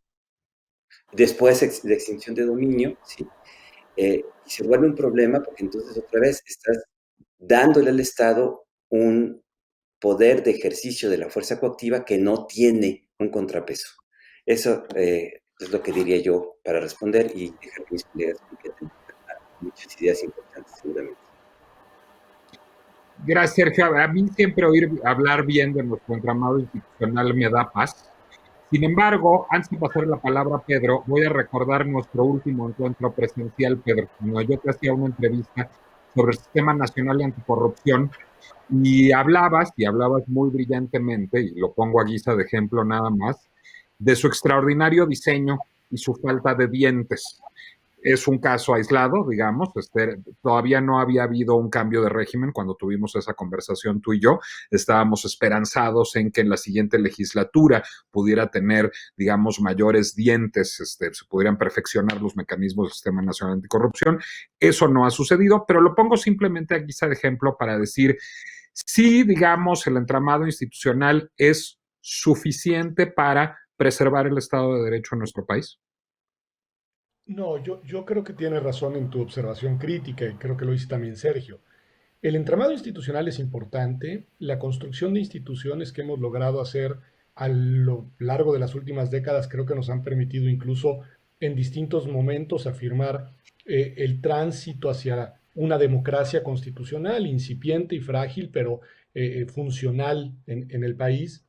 Speaker 2: Después de extinción de dominio, ¿sí? Y se vuelve un problema porque entonces otra vez estás dándole al Estado un poder de ejercicio de la fuerza coactiva que no tiene un contrapeso. Eso es lo que diría yo para responder y dejar que mis colegas completen muchas ideas importantes seguramente.
Speaker 1: Gracias, Sergio. A mí siempre oír hablar bien de nuestro entramado institucional me da paz. Sin embargo, antes de pasar la palabra a Pedro, voy a recordar nuestro último encuentro presencial, Pedro, cuando yo te hacía una entrevista sobre el Sistema Nacional de Anticorrupción y hablabas muy brillantemente, y lo pongo a guisa de ejemplo nada más, de su extraordinario diseño y su falta de dientes. Es un caso aislado, digamos, todavía no había habido un cambio de régimen cuando tuvimos esa conversación tú y yo, estábamos esperanzados en que en la siguiente legislatura pudiera tener, digamos, mayores dientes, se pudieran perfeccionar los mecanismos del Sistema Nacional Anticorrupción. Eso no ha sucedido, pero lo pongo simplemente a guisa de ejemplo para decir, si, digamos, el entramado institucional es suficiente para preservar el Estado de Derecho en nuestro país.
Speaker 3: No, yo creo que tienes razón en tu observación crítica y creo que lo dice también Sergio. El entramado institucional es importante. La construcción de instituciones que hemos logrado hacer a lo largo de las últimas décadas creo que nos han permitido incluso en distintos momentos afirmar el tránsito hacia una democracia constitucional, incipiente y frágil, pero funcional en el país.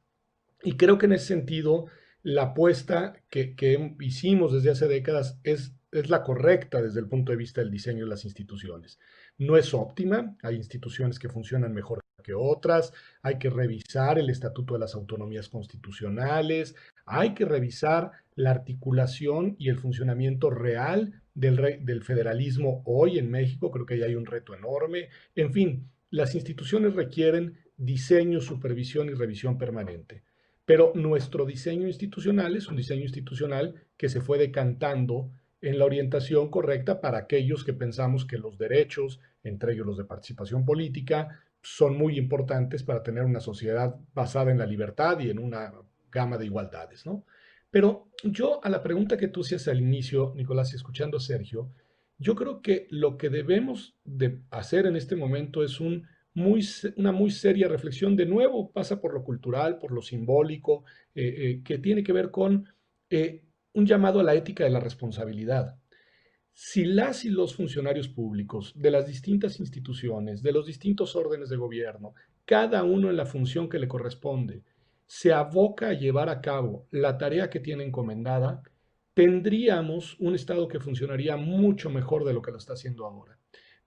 Speaker 3: Y creo que en ese sentido, la apuesta que hicimos desde hace décadas es la correcta desde el punto de vista del diseño de las instituciones. No es óptima, hay instituciones que funcionan mejor que otras, hay que revisar el Estatuto de las Autonomías Constitucionales, hay que revisar la articulación y el funcionamiento real del federalismo hoy en México, creo que ahí hay un reto enorme. En fin, las instituciones requieren diseño, supervisión y revisión permanente. Pero nuestro diseño institucional es un diseño institucional que se fue decantando en la orientación correcta para aquellos que pensamos que los derechos, entre ellos los de participación política, son muy importantes para tener una sociedad basada en la libertad y en una gama de igualdades, ¿no? Pero yo a la pregunta que tú hacías al inicio, Nicolás, y escuchando a Sergio, yo creo que lo que debemos de hacer en este momento es una muy seria reflexión. De nuevo, pasa por lo cultural, por lo simbólico, que tiene que ver con un llamado a la ética de la responsabilidad. Si las y los funcionarios públicos de las distintas instituciones, de los distintos órdenes de gobierno, cada uno en la función que le corresponde, se aboca a llevar a cabo la tarea que tiene encomendada, tendríamos un Estado que funcionaría mucho mejor de lo que lo está haciendo ahora.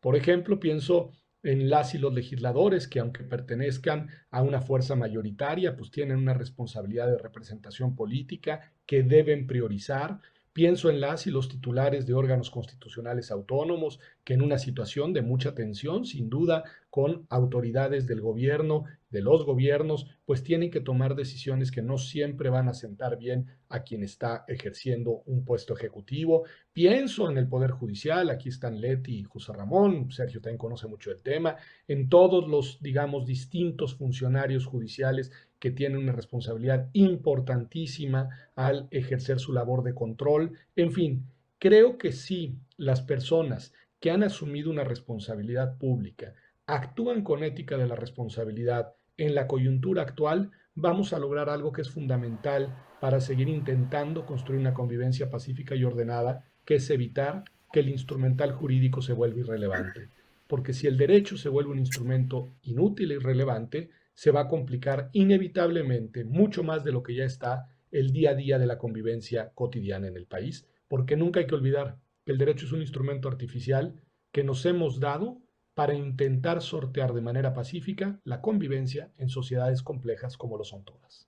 Speaker 3: Por ejemplo, pienso en las y los legisladores que, aunque pertenezcan a una fuerza mayoritaria, pues tienen una responsabilidad de representación política que deben priorizar. Pienso en las y los titulares de órganos constitucionales autónomos que en una situación de mucha tensión, sin duda, con autoridades del gobierno, de los gobiernos, pues tienen que tomar decisiones que no siempre van a sentar bien a quien está ejerciendo un puesto ejecutivo. Pienso en el Poder Judicial, aquí están Leti y José Ramón, Sergio también conoce mucho el tema, en todos los, digamos, distintos funcionarios judiciales que tienen una responsabilidad importantísima al ejercer su labor de control. En fin, creo que sí, las personas que han asumido una responsabilidad pública actúan con ética de la responsabilidad en la coyuntura actual, vamos a lograr algo que es fundamental para seguir intentando construir una convivencia pacífica y ordenada, que es evitar que el instrumental jurídico se vuelva irrelevante. Porque si el derecho se vuelve un instrumento inútil e irrelevante, se va a complicar inevitablemente mucho más de lo que ya está el día a día de la convivencia cotidiana en el país, porque nunca hay que olvidar que el derecho es un instrumento artificial que nos hemos dado para intentar sortear de manera pacífica la convivencia en sociedades complejas como lo son todas.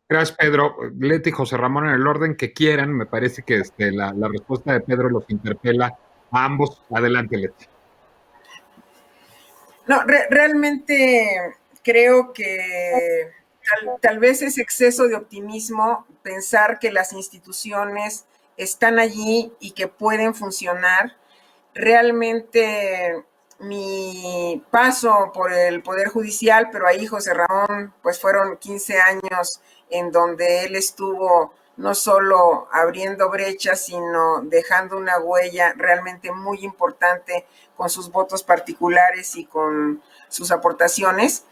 Speaker 1: Gracias, Pedro. Leti y José Ramón, en el orden que quieran, me parece que la respuesta de Pedro los interpela a ambos. Adelante, Leti.
Speaker 5: No, realmente creo que tal vez es exceso de optimismo pensar que las instituciones están allí y que pueden funcionar. Realmente mi paso por el Poder Judicial, pero ahí José Ramón, pues fueron 15 años en donde él estuvo no solo abriendo brechas, sino dejando una huella realmente muy importante con sus votos particulares y con sus aportaciones.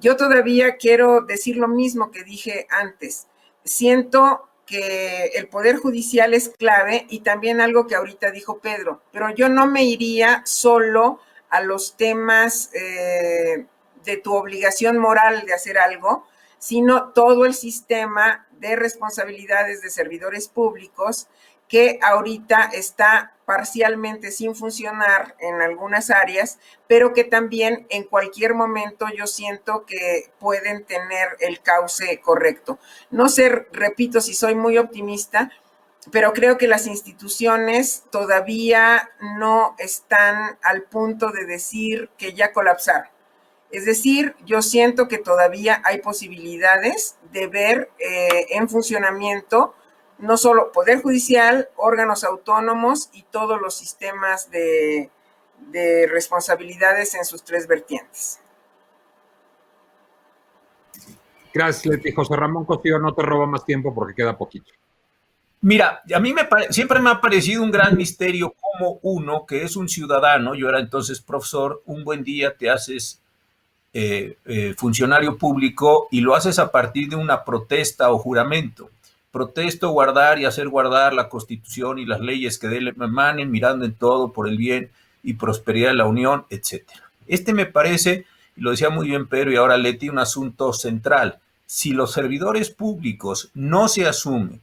Speaker 5: Yo todavía quiero decir lo mismo que dije antes. Siento que el Poder Judicial es clave y también algo que ahorita dijo Pedro, pero yo no me iría solo a los temas de tu obligación moral de hacer algo, sino todo el sistema de responsabilidades de servidores públicos que ahorita está parcialmente sin funcionar en algunas áreas, pero que también en cualquier momento yo siento que pueden tener el cauce correcto. No sé, repito, si soy muy optimista, pero creo que las instituciones todavía no están al punto de decir que ya colapsaron. Es decir, yo siento que todavía hay posibilidades de ver en funcionamiento no solo Poder Judicial, órganos autónomos y todos los sistemas de responsabilidades en sus tres vertientes.
Speaker 1: Gracias, Leti. José Ramón Costillo, no te robo más tiempo porque queda poquito.
Speaker 4: Mira, a mí siempre me ha parecido un gran misterio cómo uno, que es un ciudadano, yo era entonces profesor, un buen día te haces funcionario público y lo haces a partir de una protesta o juramento. Protesto guardar y hacer guardar la Constitución y las leyes que de él emanen, mirando en todo por el bien y prosperidad de la Unión, etc. Me parece, y lo decía muy bien Pedro y ahora Leti, un asunto central. Si los servidores públicos no se asumen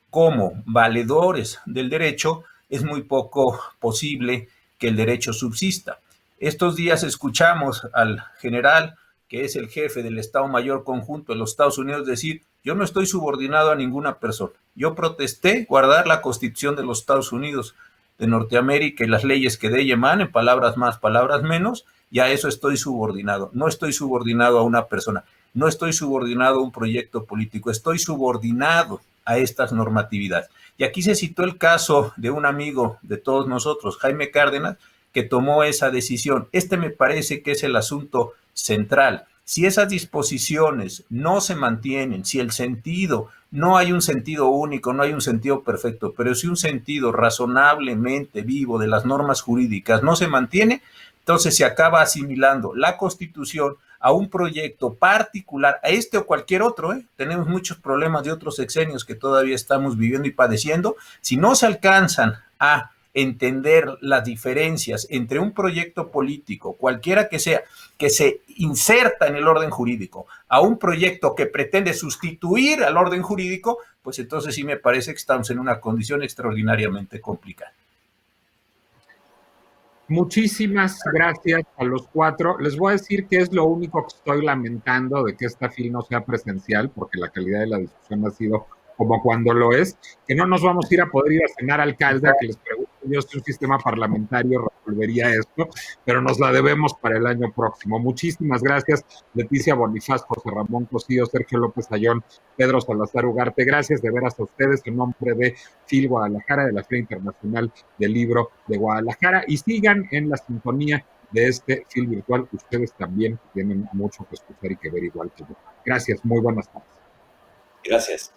Speaker 4: como valedores del derecho, es muy poco posible que el derecho subsista. Estos días escuchamos al general, que es el jefe del Estado Mayor Conjunto de los Estados Unidos, decir: yo no estoy subordinado a ninguna persona. Yo protesté guardar la Constitución de los Estados Unidos de Norteamérica y las leyes que de ella emanen, palabras más, palabras menos, y a eso estoy subordinado. No estoy subordinado a una persona, no estoy subordinado a un proyecto político, estoy subordinado a estas normatividades. Y aquí se citó el caso de un amigo de todos nosotros, Jaime Cárdenas, que tomó esa decisión. Me parece que es el asunto central. Si esas disposiciones no se mantienen, si el sentido, no hay un sentido único, no hay un sentido perfecto, pero si un sentido razonablemente vivo de las normas jurídicas no se mantiene, entonces se acaba asimilando la Constitución a un proyecto particular, a o cualquier otro. Tenemos muchos problemas de otros sexenios que todavía estamos viviendo y padeciendo. Si no se alcanzan a entender las diferencias entre un proyecto político, cualquiera que sea, que se inserta en el orden jurídico, a un proyecto que pretende sustituir al orden jurídico, pues entonces sí me parece que estamos en una condición extraordinariamente complicada.
Speaker 1: Muchísimas gracias a los cuatro. Les voy a decir que es lo único que estoy lamentando de que esta FIL no sea presencial, porque la calidad de la discusión ha sido como cuando lo es, que no nos vamos a ir a poder ir a cenar al alcalde a que les pregunte yo si un sistema parlamentario resolvería esto, pero nos la debemos para el año próximo. Muchísimas gracias, Leticia Bonifaz, José Ramón Cosío, Sergio López Ayón, Pedro Salazar Ugarte. Gracias de veras a ustedes en nombre de FIL Guadalajara, de la Feria Internacional del Libro de Guadalajara, y sigan en la sintonía de este FIL virtual. Ustedes también tienen mucho que escuchar y que ver igual que yo. Gracias, muy buenas tardes.
Speaker 2: Gracias.